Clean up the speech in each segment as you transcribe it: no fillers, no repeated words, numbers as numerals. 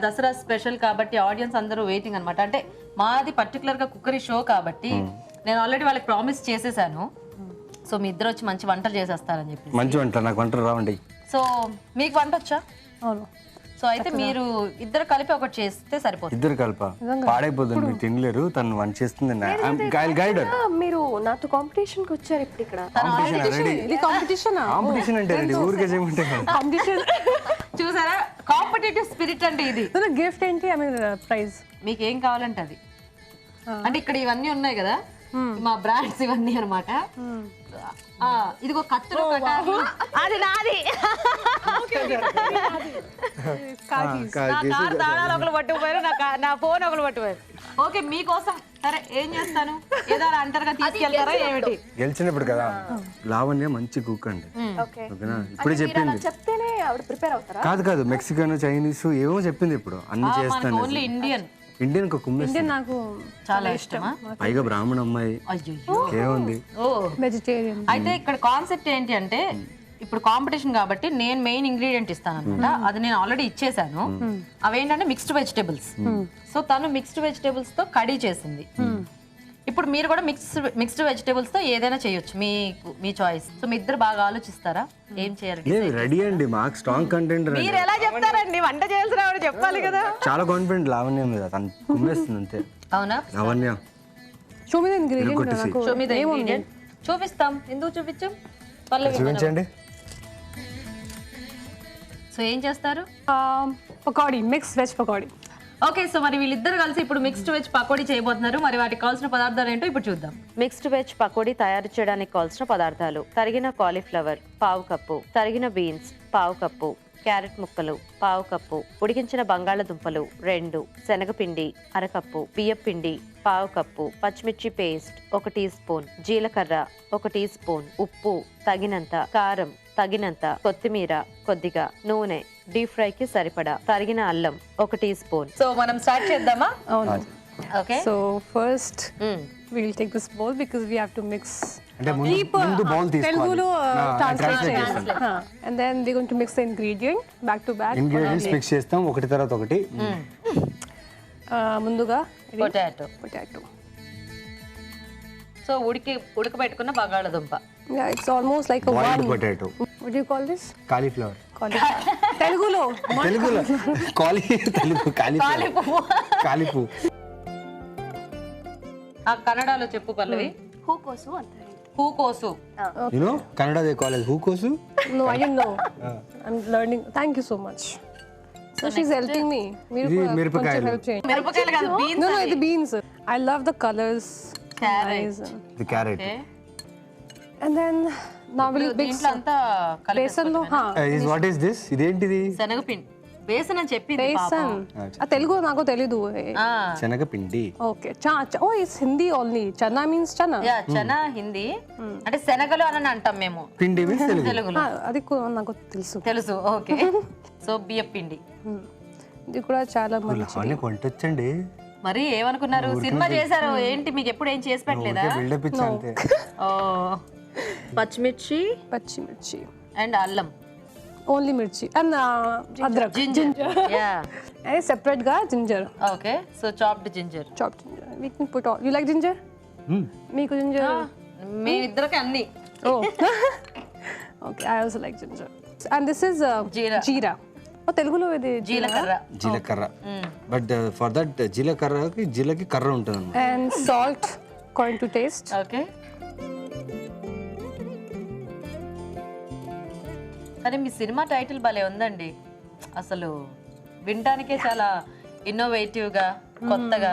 Dasara special కాబట్టి audience అందరూ waiting అన్నమాట. అంటే మాది పర్టికులర్ గా కుక్కరీ షో కాబట్టి నేను ఆల్రెడీ వాళ్ళకి ప్రామిస్ చేసేసాను. సో మీ ఇద్దరు వచ్చి మంచి వంటలు చేసేస్తారని చెప్పి. మంచి వంట, నాకు వంటలు రావండి. సో మీకు వంట వచ్చా? అవును. సో అయితే మీరు ఇద్దరు కలిపి ఒకటి చేస్తే సరిపోతుంది. ఇద్దరు కలిప పాడైపోతుంది, మీరు తినలేరు. తను వంట చేస్తుంది. గైడర్ మీరు నాతో కాంపిటీషన్ కి వచ్చారు ఇప్పుడు ఇక్కడ. కాంపిటీషన్ అంటే ఊరికే చేయమంటే కాంపిటీషన్ చూసారా, కాంపిటేటివ్ స్పిరిట్ అంటే ఇది. గిఫ్ట్ ఏంటి? ఐ మీన్ ప్రైజ్ మీకు ఏం కావాలంటే అది. అంటే ఇక్కడ ఇవన్నీ ఉన్నాయి కదా మా బ్రాండ్స్ ఇవన్నీ అనమాట. ఇదిగో కత్తులు, అది నాది. నా కార్ తాళాలు ఒకరు పట్టుకుపోయారు, నా ఫోన్ ఒకరు పట్టుకుపోయారు. ఓకే మీకోసం సరే ఏం చేస్తాను, ఏదో అంటారుగా తీసుకెళ్తారా ఏమిటి? గెలిచినప్పుడు కదా. లావణ్య మంచి కుక్ అండి, ఓకేనా? ఇప్పుడే చెప్పింది. చెప్తేనే ఆవిడ ప్రిపేర్ అవుతారా? కాదు కాదు, మెక్సికన్, చైనీస్ ఏమో చెప్పింది. ఇప్పుడు అన్ని చేస్తాను. ఓన్లీ ఇండియన్ కుమ్మేస్తాను. నాకు చాలా ఇష్టమా? పైగా బ్రాహ్మణ అమ్మాయి. అయ్యో ఏముంది. వెజిటేరియన్. అయితే ఇక్కడ కాన్సెప్ట్ ఏంటి అంటే ఇప్పుడు కాంపిటీషన్ కాబట్టి నేను మెయిన్ ఇంగ్రీడియంట్ ఇస్తాను అనమాట. అది నేను ఆల్రెడీ ఇచ్చేసాను. అవేంటంటే మిక్స్డ్ వెజిటేబుల్స్. సో తను మిక్స్డ్ వెజిటేబుల్స్ తో కర్రీ చేసింది. ఇప్పుడు మీరు కూడా మిక్స్డ్ వెజిటేబుల్స్ తో ఏదైనా చేయొచ్చు, మీ చాయిస్. సో మీ ఇద్దరు బాగా ఆలోచిస్తారా ఏం చేయాలి? రెడీ అండి, మాకు స్ట్రాంగ్ కంటెంట్. మీరు ఎలా చెప్తారండి, వంట చేయాల్సిన ఆవిడ చెప్పాలి కదా. చాలా కాన్ఫిడెంట్ లావణ్య మీద, తను కుమ్మేస్తుంది అంతే. అవునా? లావణ్య షో మీద ఇంగ్రీడియంట్, షో మీద ఇంగ్రీడియంట్ చూపిస్తాం. ఎందుకు చూపించాం? చూపించండి. సో ఏం చేస్తారు? Pakodi, mix veg pakodi. Okay, so మరి వీళ్ళిద్దరు కలిసి ఇప్పుడు మిక్స్డ్ వెజ్ పకోడీ చేయబోతున్నారు. మరి వాటికి కావాల్సిన పదార్థాలు ఏంటో ఇప్పుడు చూద్దాం. మిక్స్డ్ వెజ్ పకోడీ తయారు చేయడానికి కావాల్సిన పదార్థాలు: తరిగిన కాలీఫ్లవర్ పావు కప్పు, తరిగిన బీన్స్ పావు కప్పు, క్యారెట్ ముక్కలు పావు కప్పు, ఉడికించిన బంగాళదుంపలు 2, శనగపిండి అరకప్పు, బియ్యం పిండి పావు కప్పు, పచ్చిమిర్చి పేస్ట్ 1 టీ స్పూన్, జీలకర్ర 1 టీ స్పూన్, ఉప్పు తగినంత, కారం తగినంత, కొత్తిమీర కొద్దిగా, నూనె, డీప్ ఫ్రై కి సరిపడా, తరిగిన అల్లం 1 టీ స్పూన్. సో మనం స్టార్ట్ చేద్దామా? అవును. Okay, so first we'll take this bowl because we have to mix. అంటే ముందు బౌల్ తీసుకోవాలి. తెలుగులో ట్రాన్స్లేట్ చేస్తాం. And then we're going to mix the ingredient back to back. Ingredients mix చేస్తాం ఒకటి తర్వాత ఒకటి. ముందుగా పొటాటో. సో ఉడకబెట్టుకున్న బంగాళదుంప. Yeah, it's almost like a boiled one. Potato. What do you call this? Cauliflower. తెలుగులో తెలుగు కాలిపు. కన్నడలో చెప్పు పల్లవి. హూకోసు అంటారు. హూకోసు. You know Kannada they call it hookosu. No, I didn't know. I'm learning. Thank you so much. So she's helping me. ఇది మిరపకాయలు. మిరపకాయలు కాదు, beans. No, the beans. I love the colors. Carrot. The carrot. And then now we'll mix. దీంట్లో అంతా బేసన్ లో What is this? ఇదేంటిది? శనగపిండి. బేసన్ అని చెప్పింది బేసన్. ఆ తెలుగు నాకు తెలీదు. శనగపిండి. Okay. Oh, it's Hindi only. Chana means chana. Yeah, chana Hindi. అంటే శనగలు అని అంటాం మేము. పిండి మీన్స్ తెలుగు. తెలుగులో అది నాకు తెలుసు. ఓకే. సో బియ్యం పిండి. ఇది కూడా చాలా మంచి. లావణ్య వంటొచ్చండి. మరి ఏమనుకున్నారు, సినిమా చేశారు ఏంటి, మీకు ఎప్పుడు ఏం చేసి పెట్టలేదా? బిల్డప్ ఇచ్చా అంతే. ఓ, పచ్చిమిర్చి అండ్ అల్లం. ఓన్లీ మిర్చి అండ్ అద్రక్, జింజర్. యా, and separate గా ginger. Okay. So chopped ginger. We can put all. You like ginger? మీకు జింజర్? మీ ఇద్దరికి అన్ని. Oh. Okay, I also like ginger. And this is jeera. ఓ తెలుగులో ఇది జీలకర్ర. బట్ ఫర్ దట్ జీలకి కర్ర ఉంటుంది. And salt according to taste. Okay. కానీ మీ సినిమా టైటిల్ భలే ఉందండి, అసలు వినటానికే చాలా ఇన్నోవేటివ్ గా, కొత్తగా,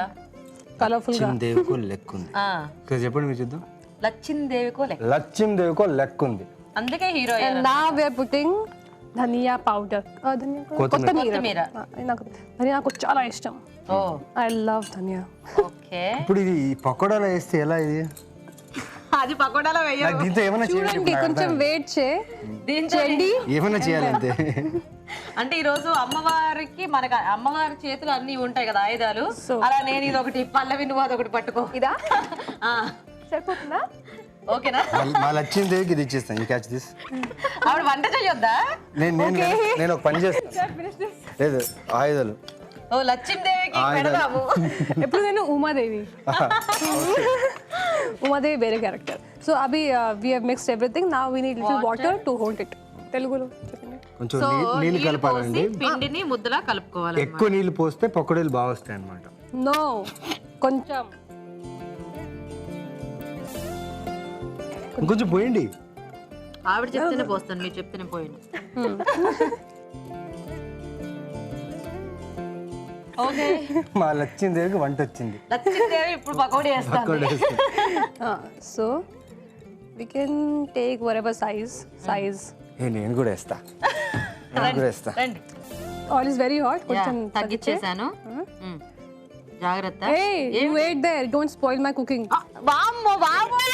కలర్ఫుల్ గా. దేవికో లెక్కుంది. చెప్పండి మీరు చూద్దాం. లక్ష్మీదేవికో లెక్కుంది. అందుకే hero. And now we are putting dhaniya powder. కొత్తిమీర. నాకు చాలా ఇష్టం. Oh, I love dhaniya. Okay. ఇప్పుడు ఇది పకోడాలో వేస్తే ఎలా? ఇది అది పకోడాలో వేయాలి. దీంతో ఏమైనా చూడండి, కొంచెం వెయిట్ చేయండి. ఏమైనా చేయాలి అంతే. అంటే ఈ రోజు అమ్మవారికి, మనకు అమ్మవారి చేతులు అన్ని ఉంటాయి కదా ఆయుధాలు, అలా నేను ఇది ఒకటి, పల్లవి నువ్వు అదొకటి పట్టుకో. ఇదా సరిపోతుందా? ఓకేనా? మా లక్ష్మీదేవికి ఇది ఇచ్చేస్తాను. You catch this. ఆవిడ వంట చేయొద్దా? నేను ఒక పని చేస్తాను. లేదు, ఆయుధాలు ఓ లక్ష్మీదేవికి పెడదాము. ఎప్పుడు నేను ఉమాదేవి ఉమాదేవి వేరే క్యారెక్టర్. సో అవి we have mixed everything. Now we need little water to hold it. తెలుగులో చెప్పండి. కొంచెం సో నీళ్ళు నీళ్ళు కలపాలండి. పోసి పిండిని ముద్దలా కలుపుకోవాలి. ఎక్కువ నీళ్ళు పోస్తే పకోడీలు బాగా వస్తాయి అన్నమాట. నో, కొంచెం కొంచెం పోయండి. ఆవిడ చెప్తేనే పోస్తాను, మీరు చెప్తేనే పోయాను. ఓకే, మా లక్ష్మీదేవికి వంట వచ్చింది. లక్ష్మీదేవి ఇప్పుడు పకోడీ వేస్తాను. పకోడీ వేస్తే. So we can take whatever size. నేను కూడా వేస్తా. నేను కూడా వేస్తా. రండి, ఆల్ ఇస్ వెరీ హాట్. కొంచెం తగ్గించేసాను. జాగ్రత్త. Hey, you ate there. Don't spoil my cooking. వామ్మో బాబోయ్.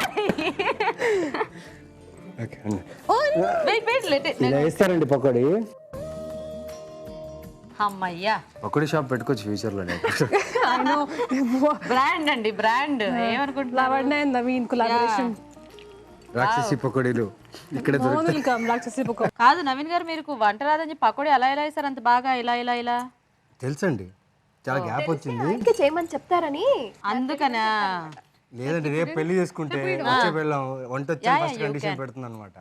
ఓకే అండి. Wait let it. ఇలా వేస్తారండి పకోడీ. అమ్మయ్యా, పకోడీ షాప్ పెట్టుకోవచ్చు ఫ్యూచర్ లో. I know. బ్రాండ్ అండి, బ్రాండ్. ఏమనుకుంటున్నా? Lavanya and Naveen collaboration. రాక్షసి పకోడీలు ఇక్కడ No, welcome. Rakshasi Pukka. కాదు నవీన్ గారు, మీరు వంట రాదని చెప్పి పకోడీ అలా ఎలా వేస్తారు అంత బాగా? ఇలా తెలుసండి, చాలా గ్యాప్ వచ్చింది. ఇంకా చేయమని చెప్తారని. అందుకనా? లేదండి, రేపు పెళ్లి చేసుకుంటే వచ్చే పెళ్ళాం వంట వచ్చే ఫస్ట్ కండిషన్ పెడుతుంది అనమాట.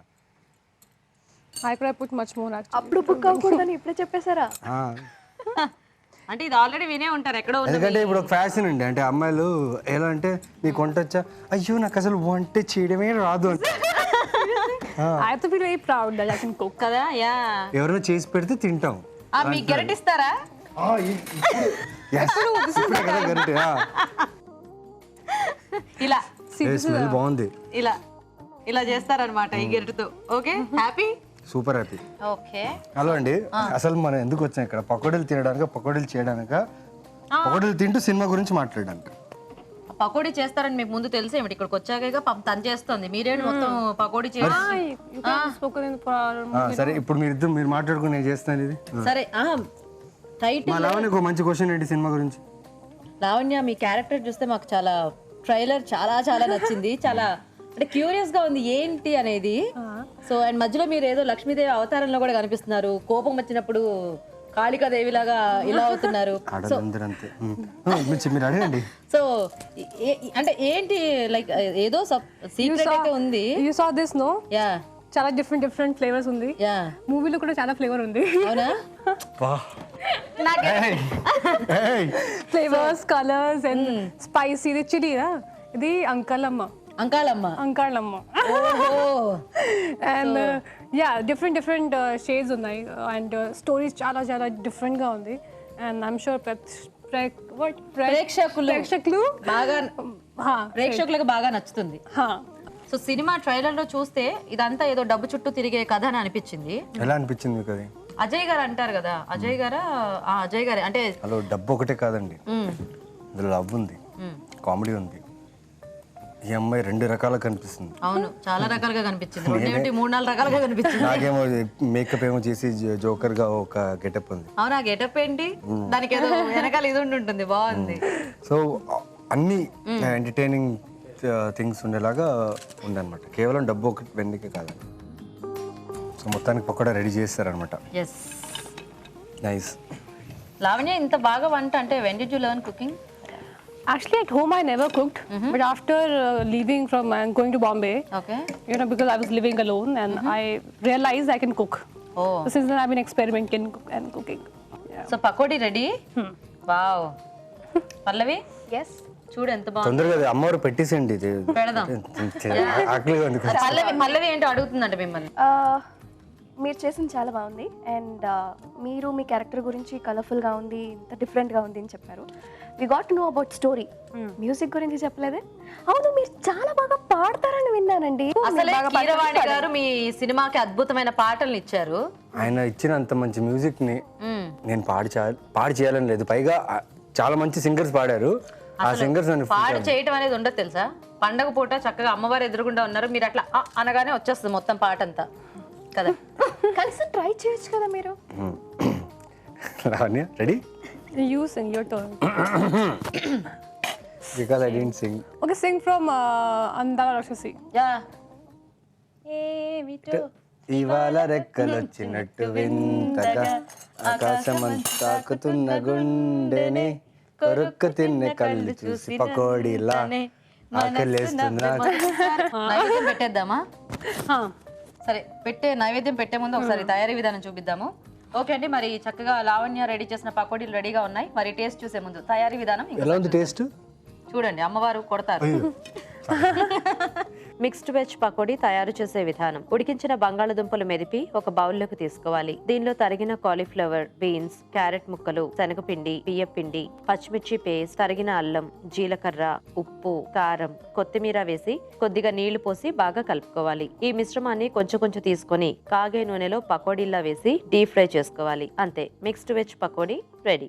I could have put much more actually. అప్పుడు బుక్ అవ్వకూడదని ఇప్పుడే చెప్పేశారా? అంటే ఇది ఆల్రెడీ వినే ఉంటారు ఎక్కడో ఉన్నది. ఎందుకంటే ఇప్పుడు ఒక ఫ్యాషన్ అండి. అంటే అమ్మాయిలు ఎలా అంటే నీకు వంట వచ్చా, అయ్యో నాకు అసలు వంట చేయడమే రాదు అంటే. I have to feel very proud that I can cook. కదా? యా, ఎవరైనా చేసి పెడితే తింటాం. మీకు గెరటిస్తారా? ఇప్పుడే కదా గరిటె. ఇలా స్మెల్ బాగుంది. ఇలా చేస్తారనమాట ఈ గెరటితో. Okay, happy, super happy. Okay. Hello అండి, అసలు మనం ఎందుకు వచ్చాం ఇక్కడ? పకోడీలు తినడానికి, పకోడీలు చేయడానిక, పకోడీలు తింటూ సినిమా గురించి మాట్లాడడానికి. పకోడీ చేస్తారని మీకు ముందు తెలిసి ఏమిటి? ఇక్కడికి వచ్చాక పాపం తను చేస్తుంది, మీరేంటి మొత్తం పకోడీ చేసి. You can spoken in for సరే, ఇప్పుడు మీరు మాట్లాడుకుని నేను చేస్తాను ఇది. సరే, టైటిల్. మా లావణ్యకు ఒక మంచి క్వశ్చన్ ఏంటి సినిమా గురించి? లావణ్య, మీ క్యారెక్టర్ చూస్తే మాకు చాలా ట్రైలర్ చాలా నచ్చింది. చాలా అంటే క్యూరియస్ గా ఉంది ఏంటి అనేది. సో అండ్ మధ్యలో మీరు ఏదో లక్ష్మీదేవి అవతారంలో కూడా కనిపిస్తున్నారు. కోపం వచ్చినప్పుడు కాళికాదేవి లాగా ఇలా అవుతున్నారు. మీరు అడగండి. సో అంటే ఏంటి, లైక్ ఏదో సీక్రెట్ అయితే ఉంది. You saw this, no? Yeah, చాలా డిఫరెంట్ ఫ్లేవర్స్ ఉంది. యా, మూవీలో కూడా చాలా ఫ్లేవర్ ఉంది. అవునా? Flavours, colours and spicy. ఇది చిల్లీ, ఇది Ankalamma. And yeah, different shades ఉన్నాయి. అండ్ స్టోరీస్ చాలా డిఫరెంట్ గా ఉంది. అండ్ ఐఎమ్ షూర్ ప్రేక్షకులకు బాగా నచ్చుతుంది. సో సినిమా ట్రైలర్ లో చూస్తే ఇదంతా ఏదో డబ్బు చుట్టూ తిరిగే కథ అని అనిపించింది. ఎలా అనిపించింది మీకు అది? అజయ్ గారు అంటారు కదా, అజయ్ గారే అంటే. హలో, డబ్బు ఒకటే కాదండి, ఇందులో లవ్ ఉంది, కామెడీ ఉంది. ఈ అమ్మాయి రెండు రకాలుగా కనిపిస్తుంది. అవును, చాలా రకాలుగా కనిపించింది. 3-4 రకాలుగా కనిపించింది. నాకేమో మేకప్ ఏమో చేసి జోకర్ గా ఒక గెటప్ ఉంది. అవునా? గెటప్ ఏంటి? దానికి ఏదో వెనకాల ఇది ఉంటుంది, బాగుంది. సో అన్ని ఎంటర్టైనింగ్ థింగ్స్ ఉండేలాగా ఉందన్నమాట. కేవలం డబ్బు ఒకటి వెండికే కాదండి. సో మొత్తానికి పకోడా రెడీ చేస్తారనమాట. Yes, nice. లావణ్య, ఇంత బాగా వంట అంటే when did you learn cooking? Actually, at home I never cooked, but after leaving from and going to Bombay, Okay. because I was living alone and I realized I can cook. Oh. So since then I've been experimenting and cooking. So pakodi ready. Wow. Pallavi, yes, చూడు ఎంత బాగుంది. తొందరగా అమ్మవారు పెట్టేసేయండి. పెడదాం. ఆకలిగా ఉంది. పల్లవి ఏంటో అడుగుతుందంట మిమ్మల్ని. మీరు చేసింది చాలా బాగుంది. అండ్ మీరు మీ క్యారెక్టర్ గురించి కలర్ఫుల్గా ఉంది, ఇంత డిఫరెంట్గా ఉంది అని చెప్పారు. We got to know about story. Music గురించి చెప్పలేదే? అవును, మీరు చాలా బాగా పాడతారని విన్నానండి. అసలే కీరవాణి గారు మీ సినిమాకి అద్భుతమైన పాటలు ఇచ్చారు. ఆయన ఇచ్చిన అంత మంచి మ్యూజిక్ ని నేను పాడి చేయాలని లేదు. పైగా చాలా మంచి సింగర్స్ పాడారు. ఆ సింగర్స్ పాడు చేయటం అనేది ఉండదు తెలుసా? పండగ పూట చక్కగా అమ్మవారు ఎదురుగుండా ఉన్నారు, మీరు అట్లా అనగానే వచ్చేస్తుంది మొత్తం పాట అంతా కదా. కనీసం ట్రై చేయొచ్చు కదా మీరు. Lavanya, ready? You sing your turn. Because I didn't sing. Okay, sing from Andala Rakshasi. Yeah. ఏమిటో ఇవాళ రెక్కలొచ్చినట్టు వింతగా ఆకాశమంతా తాకుతున్న గుండెని కొరుక్కు తిన్నే కళ్ళు చూసి పకోడీలా ఆకలేస్తున్నా. నైవేద్యం పెట్టేద్దామా? సరే నైవేద్యం పెట్టే ముందు ఒకసారి తయారీ విధానం చూపిద్దాము. ఓకే అండి, మరి చక్కగా లావణ్య రెడీ చేసిన పకోడీలు రెడీగా ఉన్నాయి. మరి టేస్ట్ చూసే ముందు తయారీ విధానం ఎలా ఉంది టేస్ట్ చూడండి, అమ్మవారు కొడతారు. మిక్స్డ్ వెజ్ పకోడీ తయారు చేసే విధానం. ఉడికించిన బంగాళదుంపలు మెదిపి ఒక బౌల్లోకి తీసుకోవాలి. దీనిలో తరిగిన కాలీఫ్లవర్, బీన్స్, క్యారెట్ ముక్కలు, శనగపిండి, బియ్యపిండి, పచ్చిమిర్చి పేస్ట్, తరిగిన అల్లం, జీలకర్ర, ఉప్పు, కారం, కొత్తిమీర వేసి కొద్దిగా నీళ్లు పోసి బాగా కలుపుకోవాలి. ఈ మిశ్రమాన్ని కొంచెం కొంచెం తీసుకొని కాగే నూనెలో పకోడీల్లా వేసి డీప్ ఫ్రై చేసుకోవాలి. అంతే, మిక్స్డ్ వెజ్ పకోడీ రెడీ.